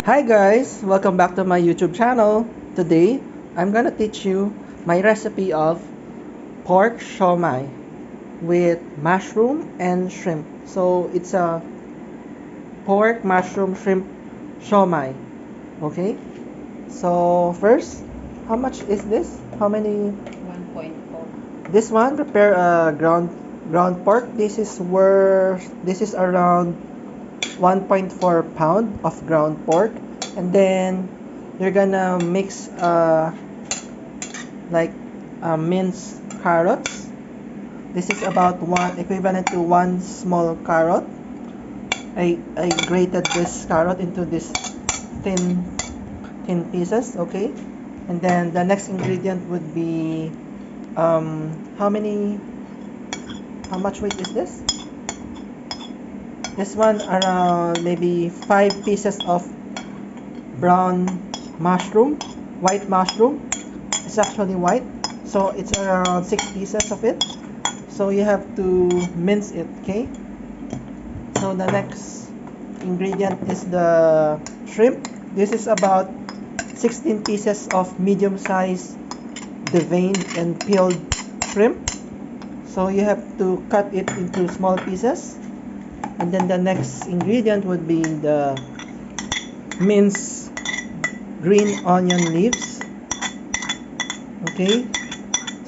Hi guys, welcome back to my YouTube channel. Today, I'm gonna teach you my recipe of pork siomai with mushroom and shrimp. So it's a pork mushroom shrimp siomai. Okay. So first, how much is this? How many? 1.4. This one prepare ground pork. This is around 1.4 pound of ground pork, and then you're gonna mix like minced carrots. This is about one equivalent to one small carrot. I grated this carrot into this thin thin pieces. Okay, and then the next ingredient would be how many, how much weight is this? This one around maybe 5 pieces of brown mushroom, white mushroom. It's actually white, so it's around 6 pieces of it. So you have to mince it, okay? So the next ingredient is the shrimp. This is about 16 pieces of medium-sized deveined and peeled shrimp. So you have to cut it into small pieces. And then the next ingredient would be the minced green onion leaves. Okay,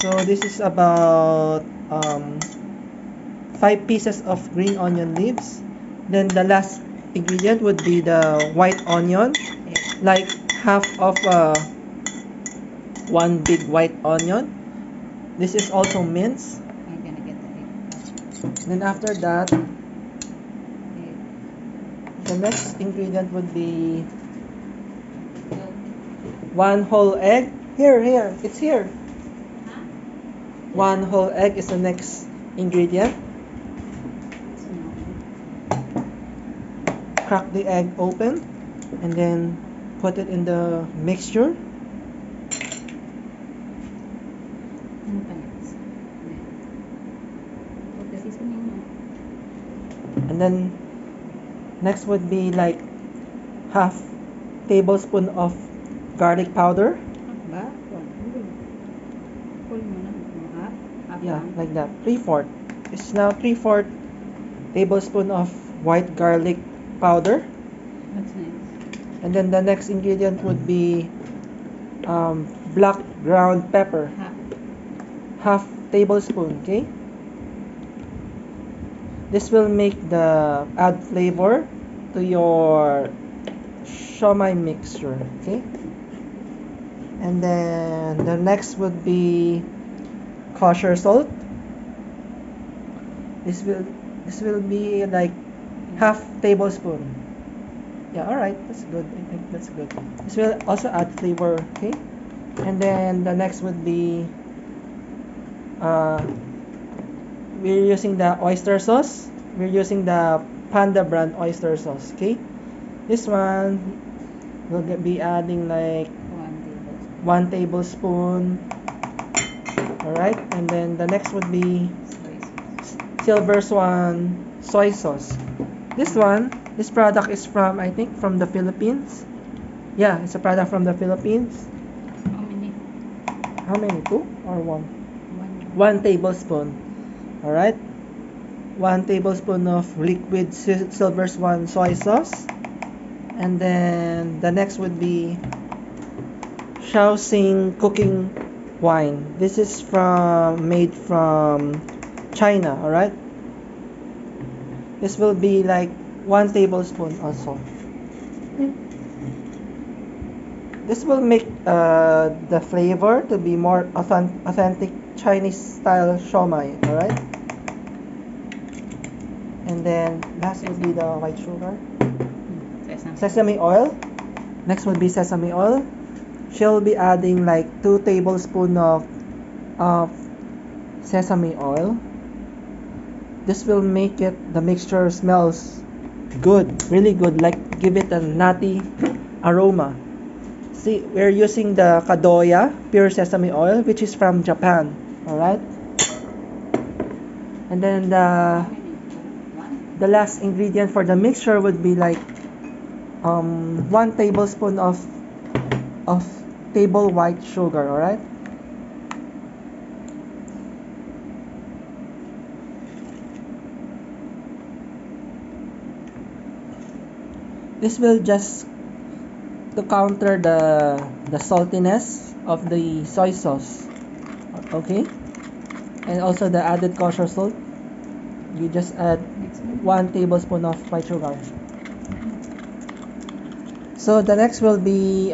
so this is about 5 pieces of green onion leaves. Then the last ingredient would be the white onion, like half of one big white onion. This is also minced. I'm gonna get the egg. Then after that, the next ingredient would be one whole egg. Here, it's here. One whole egg is the next ingredient. Crack the egg open and then put it in the mixture. And then next would be like half tablespoon of garlic powder. Yeah, like that. 3/4. It's now 3/4 tablespoon of white garlic powder. That's nice. And then the next ingredient would be black ground pepper. Half tablespoon, okay? This will make the add flavor to your siomai mixture, okay? And then the next would be kosher salt. This will be like half tablespoon. Yeah, all right, that's good. I think that's good. This will also add flavor, okay? And then the next would be we're using the oyster sauce. We're using the Panda brand oyster sauce, okay? This one will be adding like 1 tablespoon. Alright, and then the next would be silver swan soy sauce. This product is from, I think, from the Philippines. Yeah, it's a product from the Philippines. How many? How many? 2 or 1? 1 1. tablespoon. Alright. 1 tablespoon of liquid silver swan soy sauce. And then the next would be xing cooking wine. This is made from China, alright? This will be like 1 tablespoon also. This will make the flavor to be more authentic Chinese style siomai, alright? And then last would be the white sugar. Sesame oil. Next would be sesame oil. She'll be adding like 2 tablespoons of sesame oil. This will make the mixture smells good, really good, like give it a nutty aroma. See, we're using the kadoya pure sesame oil, which is from Japan. Alright? And then the last ingredient for the mixture would be like 1 tablespoon of table white sugar. Alright? This will just to counter the saltiness of the soy sauce, okay, and also the added kosher salt. You just add 1 tablespoon of white sugar. So the next will be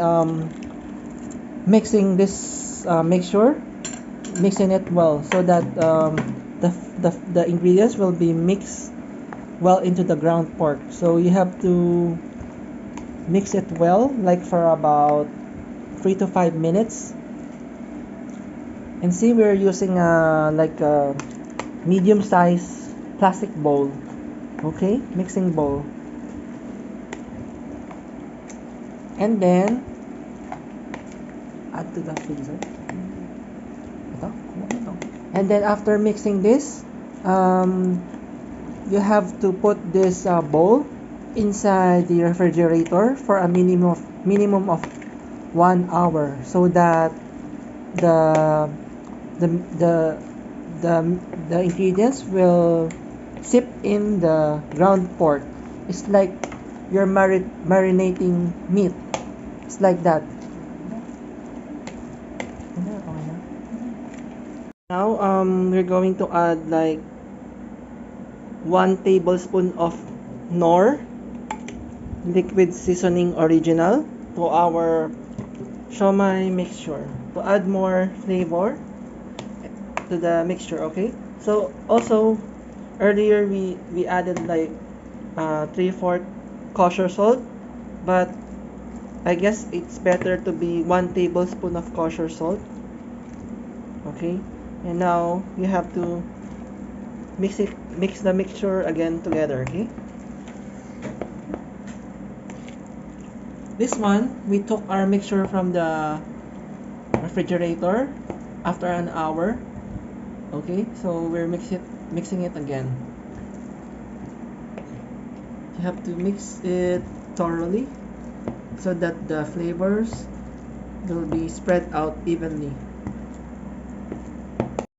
mixing this mixture, mixing it well so that the ingredients will be mixed well into the ground pork. So you have to mix it well, like for about 3 to 5 minutes. And see, we're using like a medium size plastic bowl, okay, mixing bowl. And then add to the freezer. And then after mixing this, you have to put this bowl inside the refrigerator for a minimum of 1 hour, so that the the the the ingredients will sip in the ground pork. It's like you're marinating meat. It's like that. Now we're going to add like 1 tablespoon of nor liquid seasoning original to our siomai mixture to add more flavor to the mixture, okay? So also earlier we added like 3/4 kosher salt, but I guess it's better to be 1 tablespoon of kosher salt, okay? And now you have to mix the mixture again together, okay? This one, we took our mixture from the refrigerator after an hour. Okay, so we're mixing it again. You have to mix it thoroughly so that the flavors will be spread out evenly.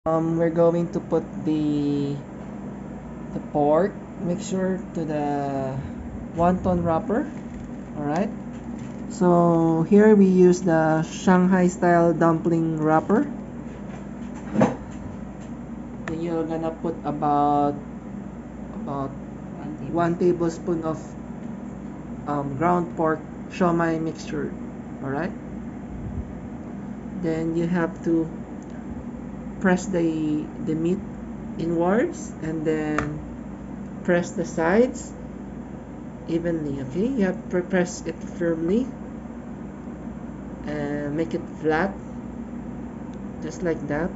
We're going to put the pork mixture to the wonton wrapper. Alright, so here we use the Shanghai style dumpling wrapper. Then you're gonna put about 1 tablespoon of ground pork siomai mixture. Alright, then you have to press the meat inwards and then press the sides evenly, okay? You have to press it firmly and make it flat, just like that.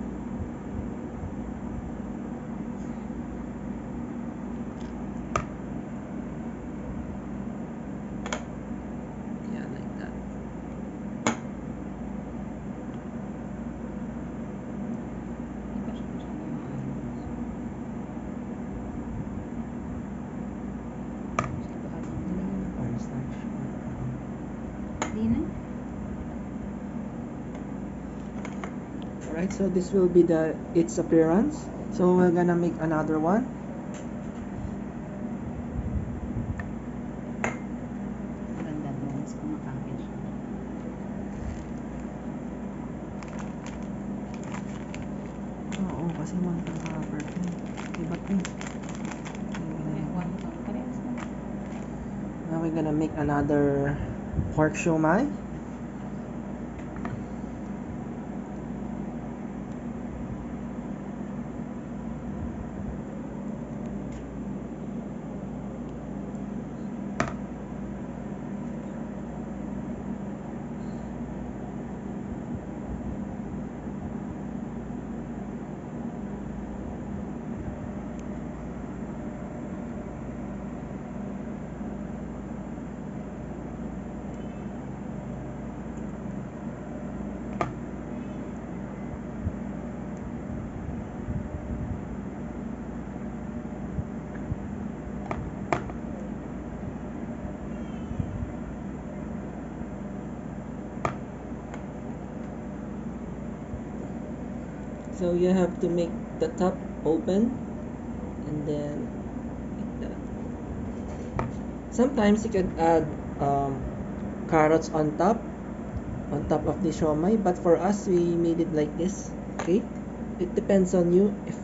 Yeah, like that. Alright, so this will be its appearance. So we're gonna make another one. Oo, kasi mga perfect. Iba to. we're gonna make another pork siomai. So you have to make the top open and then like that. Sometimes you can add carrots on top of the siomai, but for us we made it like this. Okay, it depends on you if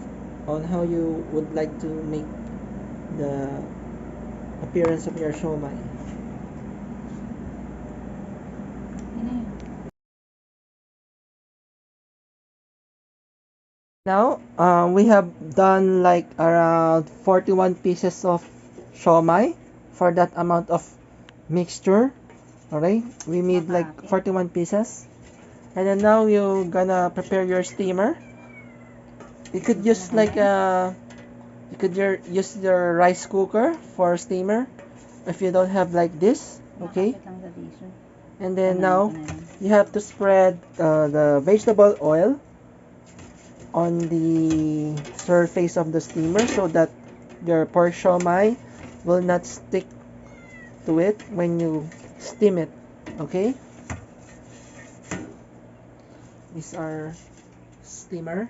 on how you would like to make the appearance of your siomai. Now, we have done like around 41 pieces of siomai for that amount of mixture. Alright, we made like 41 pieces. And then now you're gonna prepare your steamer. You could use like use your rice cooker for steamer if you don't have like this. Okay. And then now you have to spread the vegetable oil on the surface of the steamer so that your pork siomai will not stick to it when you steam it. Okay. These are steamer.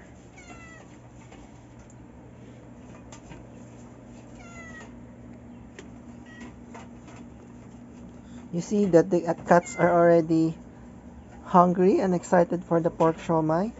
You see that the cats are already hungry and excited for the pork siomai.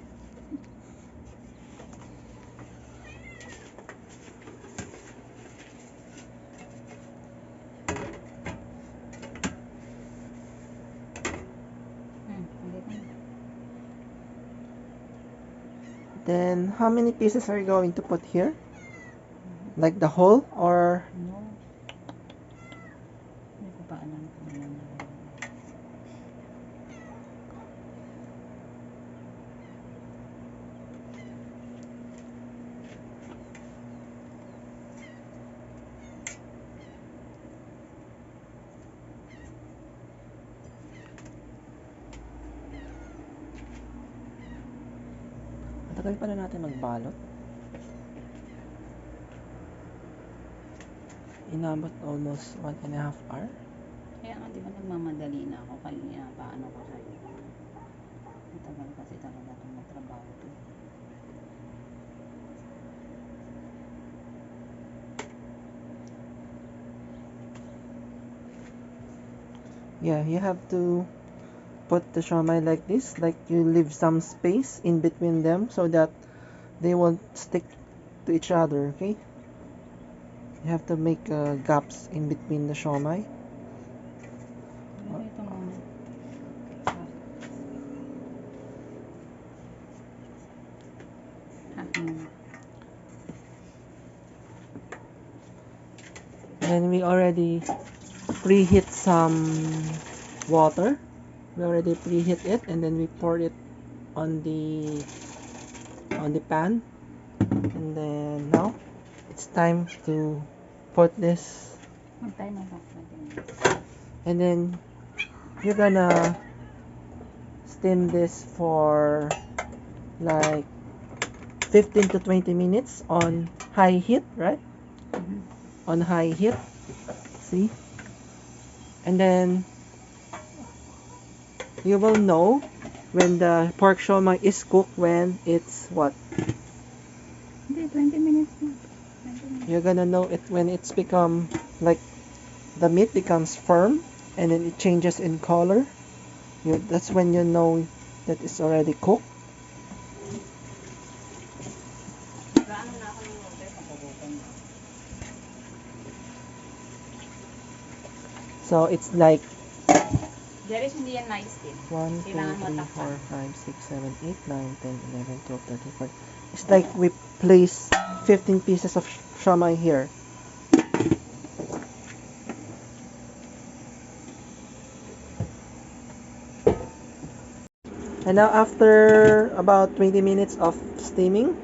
Then how many pieces are you going to put here? Like the whole or? No. Hindi ko pa alam kung ano. Tagal pala natin magbalot. Inabot almost 1.5 hour. Kaya nga di ba nagmamadali na ako kanina paano ko sa'yo. Matagal kasi talaga itong magtrabaho ito. Yeah, you have to put the siomai like this, like you leave some space in between them so that they won't stick to each other, okay? You have to make gaps in between the siomai. Ito muna. And we already preheat some water. We already preheat it and then we pour it on the pan. And then now it's time to put this. And then you're gonna steam this for like 15 to 20 minutes on high heat, right? On high heat. See? And then you will know when the pork siomai is cooked when it's what? Hindi, 20 minutes na. You're gonna know it when it's become like the meat becomes firm and then it changes in color. That's when you know that it's already cooked. So it's like Jerry's hindi yan maistin. 1, 2, Kailangan mo 3, takpan. 4, 5, 6, 7, 8, 9, 10, 11, 12, 13, 14. It's like we place 15 pieces of siomai here. And now after about 20 minutes of steaming,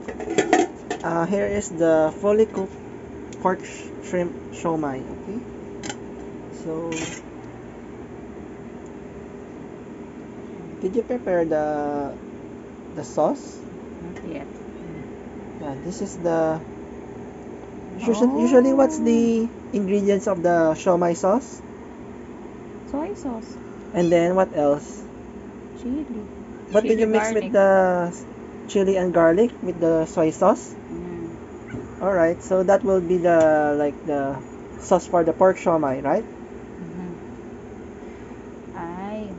here is the fully cooked pork shrimp siomai. Okay, so did you prepare the sauce? Not yet. Yeah, this is the usually what's the ingredients of the siomai sauce? Soy sauce. And then what else? Chili. What did Chili you mix garlic. with the chili and garlic with the soy sauce? Mm. Alright, so that will be the sauce for the pork siomai, right? Mhm. Ay,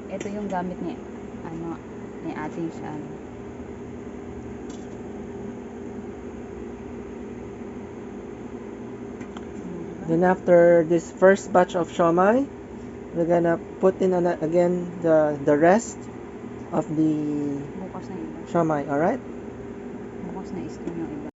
ito yung gamit ni ating siya. Then after this first batch of siomai, we're gonna put in again the rest of the Bukas na iba. siomai, alright? Bukas na iskin yung iba.